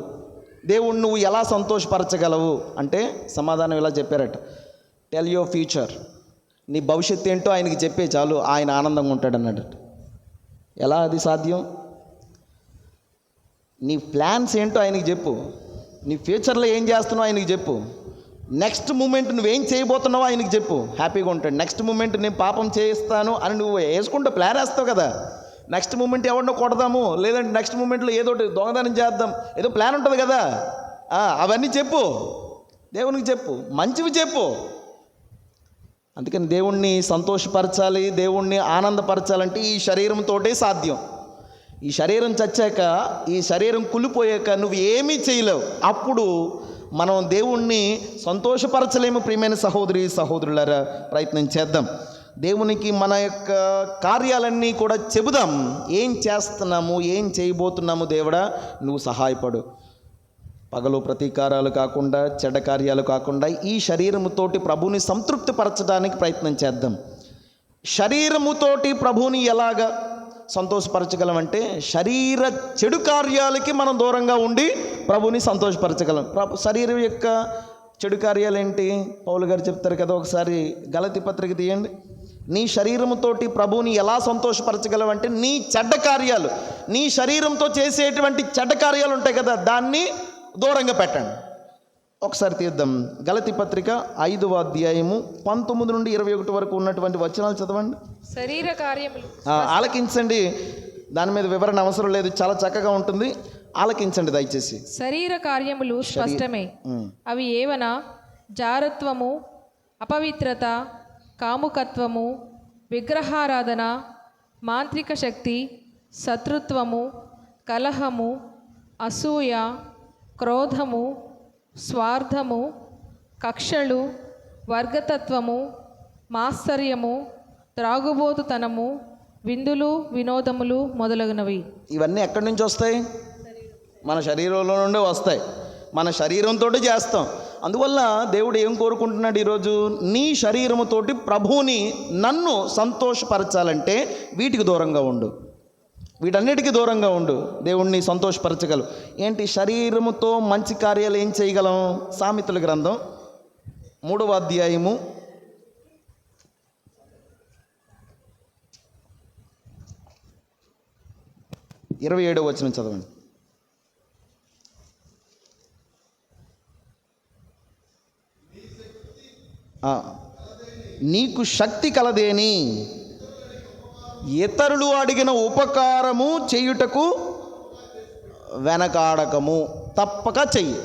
దేవుణ్ణి నువ్వు ఎలా సంతోషపరచగలవు అంటే సమాధానం ఇలా చెప్పారట, టెల్ యువర్ ఫ్యూచర్. నీ భవిష్యత్తు ఏంటో ఆయనకి చెప్పే చాలు, ఆయన ఆనందంగా ఉంటాడు అన్నాడట. ఎలా అది సాధ్యం? నీ ప్లాన్స్ ఏంటో ఆయనకి చెప్పు, నీ ఫ్యూచర్లో ఏం చేస్తున్నావు ఆయనకి చెప్పు, నెక్స్ట్ మూమెంట్ నువ్వేం చేయబోతున్నావో ఆయనకి చెప్పు, హ్యాపీగా ఉంటాడు. నెక్స్ట్ మూమెంట్ నేను పాపం చేస్తాను అని నువ్వు వేసుకుంటూ ప్లాన్ వేస్తావు కదా, నెక్స్ట్ మూమెంట్ ఎవరినో కొడదాము, లేదంటే నెక్స్ట్ మూమెంట్లో ఏదో దొంగతనం చేద్దాం, ఏదో ప్లాన్ ఉంటుంది కదా, అవన్నీ చెప్పు, దేవునికి చెప్పు, మంచివి చెప్పు. అందుకని దేవుణ్ణి సంతోషపరచాలి, దేవుణ్ణి ఆనందపరచాలంటే ఈ శరీరంతోటే సాధ్యం. ఈ శరీరం చచ్చాక, ఈ శరీరం కులిపోయాక నువ్వు ఏమీ చేయలేవు. అప్పుడు మనం దేవుణ్ణి సంతోషపరచలేము. ప్రియమైన సహోదరులారా, ప్రయత్నం చేద్దాం. దేవునికి మన యొక్క కార్యాలన్నీ కూడా చెబుదాం. ఏం చేస్తున్నాము, ఏం చేయబోతున్నాము, దేవుడా నువ్వు సహాయపడు. పగలు ప్రతీకారాలు కాకుండా, చెడ్డ కార్యాలు కాకుండా ఈ శరీరముతోటి ప్రభువుని సంతృప్తిపరచడానికి ప్రయత్నం చేద్దాం. శరీరముతోటి ప్రభువుని ఎలాగా సంతోషపరచగలమంటే శరీర చెడు కార్యాలకి మనం దూరంగా ఉండి ప్రభువుని సంతోషపరచగలం. శరీరం యొక్క చెడు కార్యాలు ఏంటి? పౌలు గారు చెప్తారు కదా, ఒకసారి గలతీ పత్రిక తీయండి. నీ శరీరముతోటి ప్రభువుని ఎలా సంతోషపరచగలవంటే నీ చెడ్డ కార్యాలు, నీ శరీరంతో చేసేటువంటి చెడ్డ కార్యాలు ఉంటాయి కదా, దాన్ని దూరంగా పెట్టండి. ఒకసారి తీద్దాం. గలతీ పత్రిక 5వ అధ్యాయము 19 నుండి 21 వరకు ఉన్నటువంటి వచనాలు చదవండి. శరీర కార్యములు ఆలకించండి. దాని మీద వివరణ అవసరం లేదు, చాలా చక్కగా ఉంటుంది. ఆలకించండి దయచేసి. శరీర కార్యములు స్పష్టమే. అవి ఏవనా జారత్వము, అపవిత్రత, కాముకత్వము, విగ్రహారాధన, మాంత్రిక శక్తి, శత్రుత్వము, కలహము, అసూయ, క్రోధము, స్వార్థము, కక్షలు, వర్గతత్వము, మాత్సర్యము, త్రాగుబోతుతనము, విందులు, వినోదములు మొదలగునవి. ఇవన్నీ ఎక్కడి నుంచి వస్తాయి? మన శరీరంలో నుండే వస్తాయి. మన శరీరంతో చేస్తాం. అందువల్ల దేవుడు ఏం కోరుకుంటున్నాడు ఈరోజు? నీ శరీరముతోటి ప్రభువుని, నన్ను సంతోషపరచాలంటే వీటికి దూరంగా ఉండు, వీటన్నిటికీ దూరంగా ఉండు. దేవుణ్ణి సంతోషపరచగలవు. ఏంటి? శరీరముతో మంచి కార్యాలు ఏం చేయగలం? సామెతల గ్రంథం 3వ అధ్యాయము 27వ వచనం చదవండి. నీకు శక్తి కలదేని ఇతరులు అడిగిన ఉపకారము చేయుటకు వెనకాడకము. తప్పక చెయ్యి.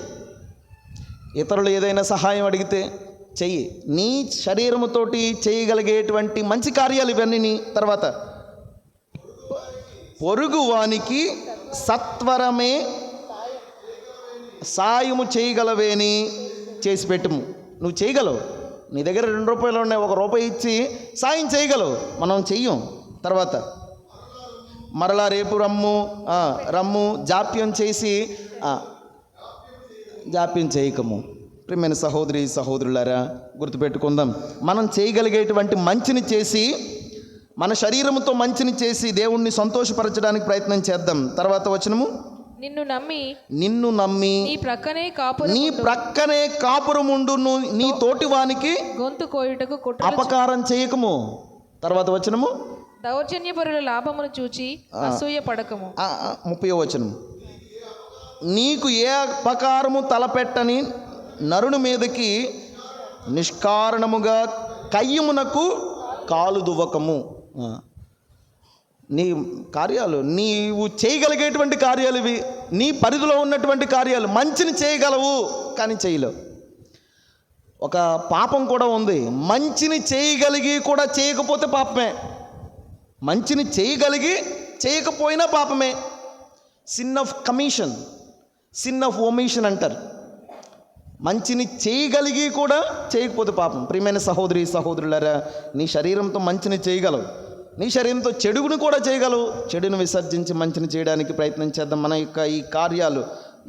ఇతరులు ఏదైనా సహాయం అడిగితే చెయ్యి. నీ శరీరముతోటి చేయగలిగేటువంటి మంచి కార్యాలు ఇవన్నీ. తర్వాత పొరుగువానికి సత్వరమే సాయము చేయగలవేని చేసి పెట్టుము. నువ్వు చేయగలవు. నీ దగ్గర 2 రూపాయలు ఉన్నాయి, 1 రూపాయి ఇచ్చి సాయం చేయగలవు. మనం చెయ్యం. తర్వాత మరలా రేపు రమ్ము జాప్యం చేసి జాప్యం చేయకము. ప్రియమైన సహోదరి సహోదరులారా, గుర్తుపెట్టుకుందాం. మనం చేయగలిగేటువంటి మంచిని చేసి, మన శరీరంతో మంచిని చేసి దేవుణ్ణి సంతోషపరచడానికి ప్రయత్నం చేద్దాం. తర్వాత వచనము, నిన్ను నమ్మి నీ ప్రక్కనే కాపురముండు నీ తోటివానికి గొంతు కోయుటకు అపకారం చేయకము. తర్వాత వచనము, దౌర్జన్యపరుల లాభమును చూచి అసూయ పడకము. 30వ వచనం, నీకు ఏ అపకారము తలపెట్టని నరుని మీదకి నిష్కారణముగా కయ్యమునకు కాలు దువ్వకము. నీ కార్యాలు, నీవు చేయగలిగేటువంటి కార్యాలు ఇవి. నీ పరిధిలో ఉన్నటువంటి కార్యాలు మంచిని చేయగలవు, కానీ చేయలేవు. ఒక పాపం కూడా ఉంది. మంచిని చేయగలిగి కూడా చేయకపోతే పాపమే. మంచిని చేయగలిగి చేయకపోయినా పాపమే. Sin of commission, sin of omission అంటారు. మంచిని చేయగలిగి కూడా చేయకపోతే పాపం. ప్రియమైన సహోదరి సహోదరులారా, నీ శరీరంతో మంచిని చేయగలవు, నీ శరీరంతో చెడును కూడా చేయగలవు. చెడును విసర్జించి మంచిని చేయడానికి ప్రయత్నం చేద్దాం. మన యొక్క ఈ కార్యాలు,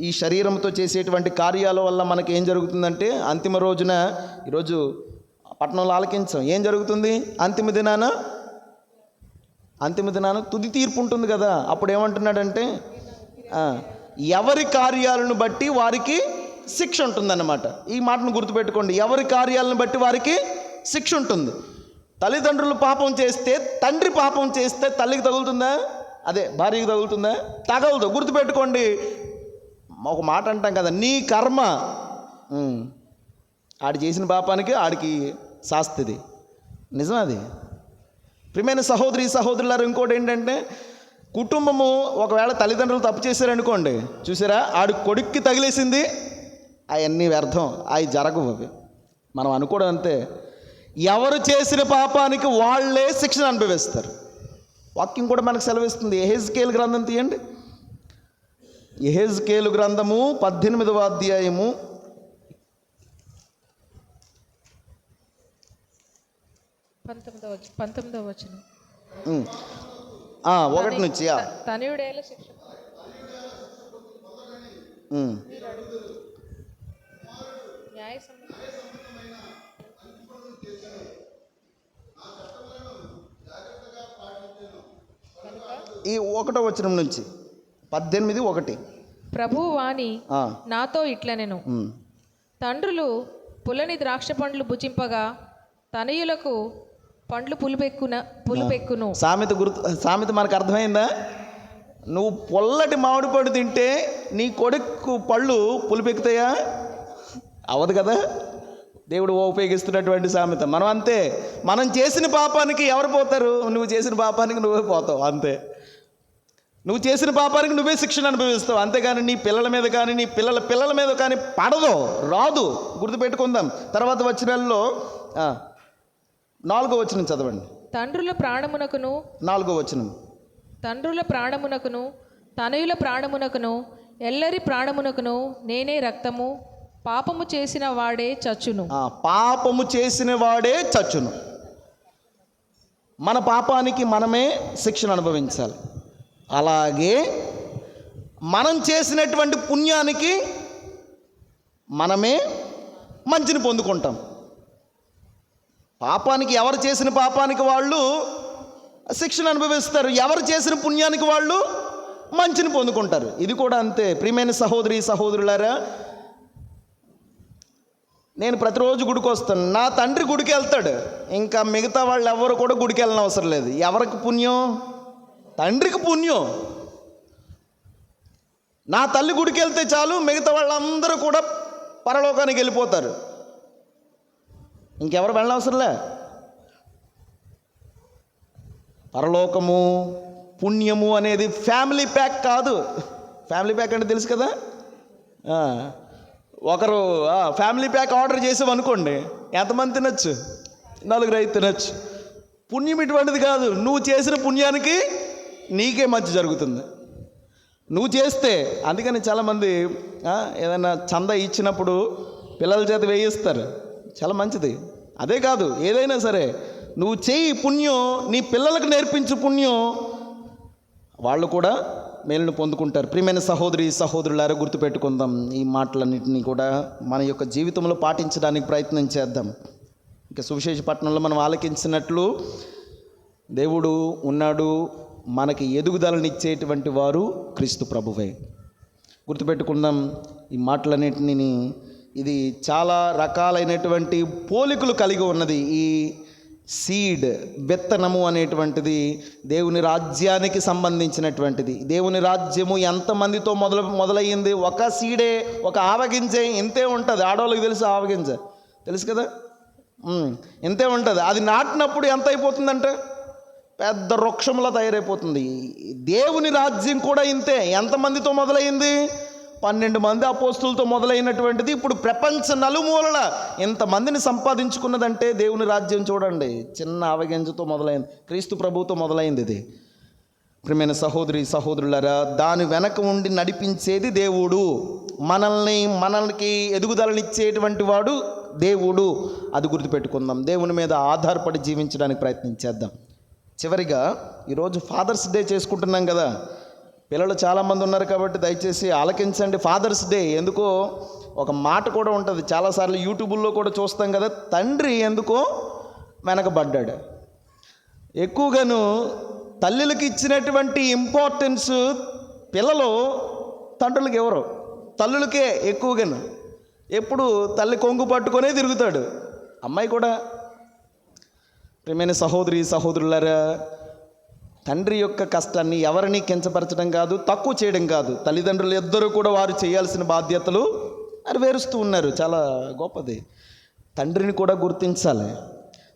ఈ శరీరంతో చేసేటువంటి కార్యాల వల్ల మనకి ఏం జరుగుతుందంటే, అంతిమ రోజున, ఈరోజు పట్టణంలో ఆలకించాం, ఏం జరుగుతుంది? అంతిమ దినాన తుది తీర్పు ఉంటుంది కదా. అప్పుడు ఏమంటున్నాడంటే, ఎవరి కార్యాలను బట్టి వారికి శిక్ష ఉంటుందన్నమాట. ఈ మాటను గుర్తుపెట్టుకోండి. ఎవరి కార్యాలను బట్టి వారికి శిక్ష ఉంటుంది. తల్లిదండ్రులు పాపం చేస్తే, తండ్రి పాపం చేస్తే తల్లికి తగులుతుందా? అదే భార్యకి తగులుతుందా? తగలదు. గుర్తుపెట్టుకోండి. ఒక మాట అంటాం కదా, నీ కర్మ. ఆడి చేసిన పాపానికి ఆడికి శాస్తిది. నిజం అది. ప్రియమైన సహోదరి సహోదరులారు, ఇంకోటి ఏంటంటే, కుటుంబము ఒకవేళ తల్లిదండ్రులు తప్పు చేశారనుకోండి, చూసారా, ఆడి కొడుక్కి తగిలేసింది, అవన్నీ వ్యర్థం, అవి జరగవు. అవి మనం అనుకోవడం అంతే. ఎవరు చేసిన పాపానికి వాళ్ళే శిక్షణ అనుభవిస్తారు. వాక్యం కూడా మనకు సెలవిస్తుంది. యెహెజ్కేలు గ్రంథం తీయండి. యెహెజ్కేలు గ్రంథము 18వ అధ్యాయము 19వ వచనం. 1 నుంచి. తనయుడేల శిక్ష న్యాయ ఈ 1వ వచనం నుంచి 18:1. ప్రభువు వాణి నాతో ఇట్లనెను, తండ్రులు పులని ద్రాక్ష పండ్లు భుజింపగా తనయులకు పండ్లు పులుపెక్కును. సామెత మనకు అర్థమైందా? నువ్వు పొల్లటి మామిడి పండు తింటే నీ కొడుకు పళ్ళు పులుపెక్కుతాయా? అవదు కదా. దేవుడు ఉపయోగిస్తున్నటువంటి సామెత. మనం అంతే. మనం చేసిన పాపానికి ఎవరు పోతారు? నువ్వు చేసిన పాపానికి నువ్వే పోతావు, అంతే. నువ్వు చేసిన పాపానికి నువ్వే శిక్షణ అనుభవిస్తావు, అంతేగాని నీ పిల్లల మీద కానీ నీ పిల్లల మీద కానీ పడదు, రాదు. గుర్తుపెట్టుకుందాం. తర్వాత వచనాల్లో 4వ వచనం చదవండి. తండ్రుల ప్రాణమునకును 4వ వచనం. తండ్రుల ప్రాణమునకును తనయుల ప్రాణమునకును ఎల్లరి ప్రాణమునకును నేనే రక్తము. పాపము చేసిన వాడే చచ్చును. పాపము చేసిన వాడే చచ్చును. మన పాపానికి మనమే శిక్షను అనుభవించాలి. అలాగే మనం చేసినటువంటి పుణ్యానికి మనమే మంచిని పొందుకుంటాం. పాపానికి ఎవరు చేసిన పాపానికి వాళ్ళు శిక్షను అనుభవిస్తారు, ఎవరు చేసిన పుణ్యానికి వాళ్ళు మంచిని పొందుకుంటారు. ఇది కూడా అంతే. ప్రియమైన సహోదరి సహోదరులారా, నేను ప్రతిరోజు గుడికి వస్తాను. నా తండ్రి గుడికి వెళ్తాడు, ఇంకా మిగతా వాళ్ళు ఎవరు కూడా గుడికి వెళ్ళిన అవసరం లేదు. ఎవరికి పుణ్యం? తండ్రికి పుణ్యం. నా తల్లి గుడికి వెళ్తే చాలు, మిగతా వాళ్ళందరూ కూడా పరలోకానికి వెళ్ళిపోతారు, ఇంకెవరు వెళ్ళనవసరంలే. పరలోకము పుణ్యము అనేది ఫ్యామిలీ ప్యాక్ కాదు. ఫ్యామిలీ ప్యాక్ అంటే తెలుసు కదా. ఒకరు ఫ్యామిలీ ప్యాక్ ఆర్డర్ చేసామనుకోండి, ఎంతమంది తినచ్చు? 4 5 తినచ్చు. పుణ్యం ఇటువంటిది కాదు. నువ్వు చేసిన పుణ్యానికి నీకే మంచి జరుగుతుంది నువ్వు చేస్తే. అందుకని చాలామంది ఏదైనా చందా ఇచ్చినప్పుడు పిల్లల చేత వేయిస్తారు, చాలా మంచిది. అదే కాదు, ఏదైనా సరే నువ్వు చేయి పుణ్యం, నీ పిల్లలకు నేర్పించు పుణ్యం, వాళ్ళు కూడా మేలును పొందుకుంటారు. ప్రియమైన సహోదరి సహోదరులారా, గుర్తుపెట్టుకుందాం. ఈ మాటలన్నింటినీ కూడా మన యొక్క జీవితంలో పాటించడానికి ప్రయత్నం చేద్దాం. ఇంకా సువిశేష పట్టణంలో మనం ఆలకించినట్లు దేవుడు ఉన్నాడు, మనకి ఎదుగుదలనిచ్చేటువంటి వారు క్రీస్తు ప్రభువే. గుర్తుపెట్టుకుందాం ఈ మాటలన్నింటినీ. ఇది చాలా రకాలైనటువంటి పోలికలు కలిగి ఉన్నది. ఈ సీడ్, విత్తనము అనేటువంటిది దేవుని రాజ్యానికి సంబంధించినటువంటిది. దేవుని రాజ్యము ఎంతమందితో మొదలయ్యింది? ఒక సీడే, ఒక ఆవగింజే ఇంతే ఉంటుంది. ఆడవాళ్ళకి తెలుసు, ఆవగింజ తెలుసు కదా, ఇంతే ఉంటుంది. అది నాటినప్పుడు ఎంత అయిపోతుందంటే పెద్ద వృక్షంలా తయారైపోతుంది. దేవుని రాజ్యం కూడా ఇంతే. ఎంతమందితో మొదలైంది? 12 మంది అపోస్తులతో మొదలైనటువంటిది ఇప్పుడు ప్రపంచ నలుమూలల ఎంతమందిని సంపాదించుకున్నదంటే దేవుని రాజ్యం చూడండి. చిన్న ఆవగింజతో మొదలైంది, క్రీస్తు ప్రభువుతో మొదలైంది ఇది. ప్రియమైన సహోదరి సహోదరులారా, దాని వెనక ఉండి నడిపించేది దేవుడు. మనకి ఎదుగుదలనిచ్చేటువంటి వాడు దేవుడు. అది గుర్తుపెట్టుకుందాం. దేవుని మీద ఆధారపడి జీవించడానికి ప్రయత్నించేద్దాం. చివరిగా ఈరోజు ఫాదర్స్ డే చేసుకుంటున్నాం కదా. పిల్లలు చాలామంది ఉన్నారు కాబట్టి దయచేసి ఆలకించండి. ఫాదర్స్ డే ఎందుకో ఒక మాట కూడా ఉంటుంది, చాలాసార్లు యూట్యూబ్లో కూడా చూస్తాం కదా. తండ్రి ఎందుకో వెనకబడ్డాడు. ఎక్కువగాను తల్లులకి ఇచ్చినటువంటి ఇంపార్టెన్స్ పిల్లలు తండ్రులకి ఎవరు? తల్లులకే ఎక్కువగాను. ఎప్పుడు తల్లి కొంగు పట్టుకొనే తిరుగుతాడు, అమ్మాయి కూడా. ప్రియమైన సహోదరి సహోదరులారా, తండ్రి యొక్క కష్టాన్ని ఎవరిని కించపరచడం కాదు, తక్కువ చేయడం కాదు. తల్లిదండ్రులు ఇద్దరూ కూడా వారు చేయాల్సిన బాధ్యతలు నెరవేరుస్తూ ఉన్నారు, చాలా గొప్పది. తండ్రిని కూడా గుర్తించాలి,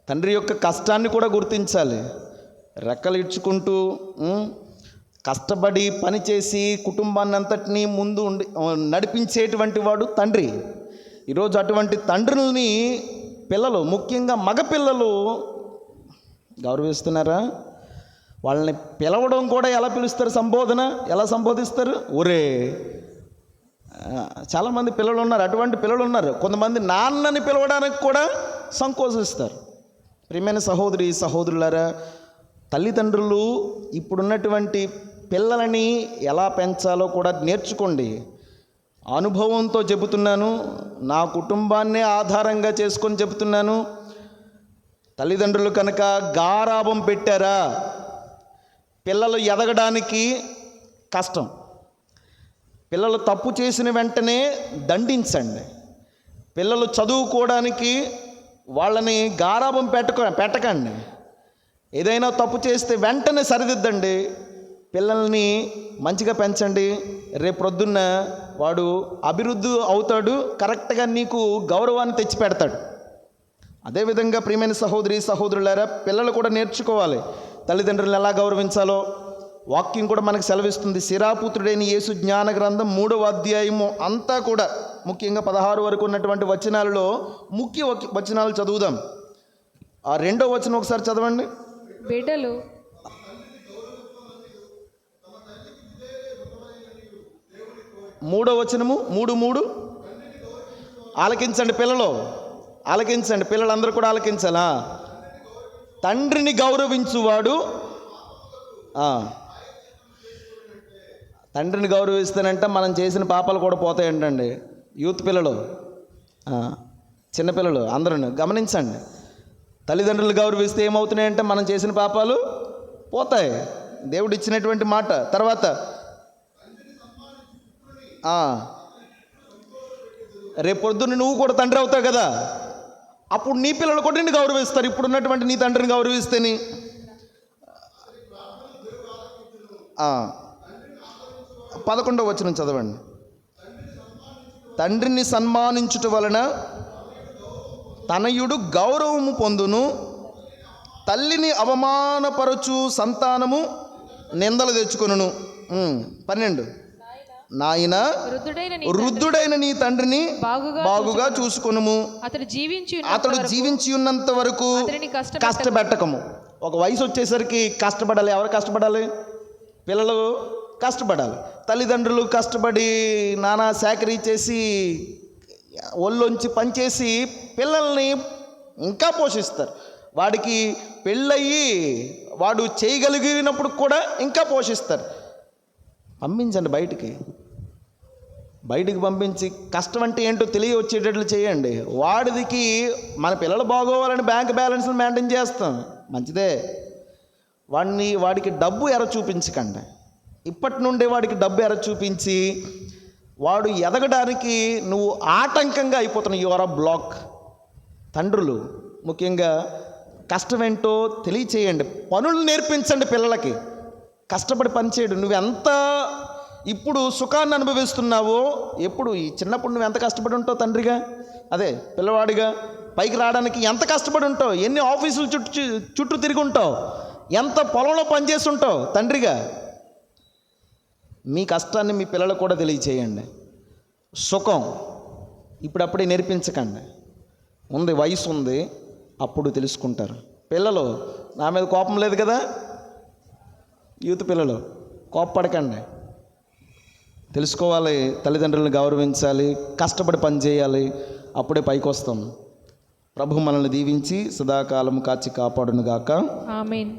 తండ్రి యొక్క కష్టాన్ని కూడా గుర్తించాలి. రెక్కలు ఇడ్చుకుంటూ కష్టపడి పనిచేసి కుటుంబాన్ని అంతటినీ ముందు నడిపించేటువంటి వాడు తండ్రి. ఈరోజు అటువంటి తండ్రుల్ని పిల్లలు, ముఖ్యంగా మగపిల్లలు గౌరవిస్తున్నారా? వాళ్ళని పిలవడం కూడా ఎలా పిలుస్తారు? సంబోధన ఎలా సంబోధిస్తారు? ఒరే. చాలామంది పిల్లలు ఉన్నారు, అటువంటి పిల్లలు ఉన్నారు. కొంతమంది నాన్నని పిలవడానికి కూడా సంకోచిస్తారు. ప్రియమైన సహోదరి సహోదరులారా, తల్లిదండ్రులు ఇప్పుడున్నటువంటి పిల్లలని ఎలా పెంచాలో కూడా నేర్చుకోండి. అనుభవంతో చెబుతున్నాను, నా కుటుంబాన్నే ఆధారంగా చేసుకొని చెబుతున్నాను. తల్లిదండ్రులు కనుక గారాబం పెట్టారా, పిల్లలు ఎదగడానికి కష్టం. పిల్లలు తప్పు చేసిన వెంటనే దండించండి. పిల్లలు చదువుకోవడానికి వాళ్ళని గారాబం పెట్టకండి. ఏదైనా తప్పు చేస్తే వెంటనే సరిదిద్దండి. పిల్లల్ని మంచిగా పెంచండి. రేపు ప్రొద్దున్న వాడు అభివృద్ధి అవుతాడు, కరెక్ట్గా నీకు గౌరవాన్ని తెచ్చి పెడతాడు. అదేవిధంగా ప్రియమైన సహోదరి సహోదరులారా, పిల్లలు కూడా నేర్చుకోవాలి తల్లిదండ్రులను ఎలా గౌరవించాలో. వాక్యం కూడా మనకు సెలవిస్తుంది. శిరాపుత్రుడైన యేసు జ్ఞాన గ్రంథం 3వ అధ్యాయము అంతా కూడా ముఖ్యంగా 16 వరకు ఉన్నటువంటి వచనాలలో ముఖ్య వచనాలు చదువుదాం. ఆ 2వ వచనం ఒకసారి చదవండి. బిడ్డలు మూడో వచనము 3:3 ఆలకించండి పిల్లలు, ఆలకించండి పిల్లలందరూ కూడా ఆలకించాలా. తండ్రిని గౌరవించువాడు తండ్రిని గౌరవిస్తానంటే మనం చేసిన పాపాలు కూడా పోతాయంటండి. యూత్ పిల్లలు, చిన్నపిల్లలు అందరూ గమనించండి. తల్లిదండ్రులు గౌరవిస్తే ఏమవుతున్నాయంటే మనం చేసిన పాపాలు పోతాయి. దేవుడు ఇచ్చినటువంటి మాట. తర్వాత రేపు పొద్దున్న నువ్వు కూడా తండ్రి అవుతావు కదా, అప్పుడు నీ పిల్లలు కూడా నిన్ను గౌరవిస్తారు. ఇప్పుడు ఉన్నటువంటి నీ తండ్రిని గౌరవిస్తేని. 11వ వచనం చదవండి. తండ్రిని సన్మానించుట వలన తనయుడు గౌరవము పొందును, తల్లిని అవమానపరచు సంతానము నిందలు తెచ్చుకొనును. 12 నాయన వృద్ధుడైన నీ తండ్రిని బాగుగా చూసుకొనుము, అతడు జీవించి ఉన్నంత వరకు కష్టపెట్టకము. ఒక వయసు వచ్చేసరికి కష్టపడాలి. ఎవరు కష్టపడాలి? పిల్లలు కష్టపడాలి. తల్లిదండ్రులు కష్టపడి నానా సేకరీ చేసి ఒళ్ళొంచి పనిచేసి పిల్లల్ని ఇంకా పోషిస్తారు. వాడికి పెళ్ళయి వాడు చేయగలిగినప్పుడు కూడా ఇంకా పోషిస్తారు. పంపించండి బయటికి పంపించి కష్టం అంటే ఏంటో తెలియవచ్చేటట్లు చేయండి. వాడికి మన పిల్లలు బాగోవాలని బ్యాంక్ బ్యాలెన్స్ని మెయింటైన్ చేస్తాం, మంచిదే. వాడికి డబ్బు ఎర చూపించకండి. ఇప్పటి నుండే వాడికి డబ్బు ఎర చూపించి వాడు ఎదగడానికి నువ్వు ఆటంకంగా అయిపోతున్నావు. You are a block. తండ్రులు ముఖ్యంగా కష్టం ఏంటో తెలియచేయండి. పనులు నేర్పించండి పిల్లలకి. కష్టపడి పనిచేయడు. నువ్వెంత ఇప్పుడు సుఖాన్ని అనుభవిస్తున్నావో, ఎప్పుడు ఈ చిన్నప్పుడు నువ్వు ఎంత కష్టపడి ఉంటావు తండ్రిగా, అదే పిల్లవాడిగా పైకి రావడానికి ఎంత కష్టపడి ఉంటావు, ఎన్ని ఆఫీసులు చుట్టూ తిరిగి ఉంటావు, ఎంత పొలంలో పనిచేసి ఉంటావు తండ్రిగా. మీ కష్టాన్ని మీ పిల్లలకు కూడా తెలియచేయండి. సుఖం ఇప్పుడప్పుడే నేర్పించకండి. ఉంది వయసు ఉంది, అప్పుడు తెలుసుకుంటారు. పిల్లలు నా మీద కోపం లేదు కదా, యూత్ పిల్లలు కోపపడకండి. తెలుసుకోవాలి, తల్లిదండ్రులను గౌరవించాలి, కష్టపడి పని చేయాలి, అప్పుడే పైకి వస్తాం. ప్రభు మనల్ని దీవించి సదాకాలం కాచి కాపాడును గాక. ఆమేన్.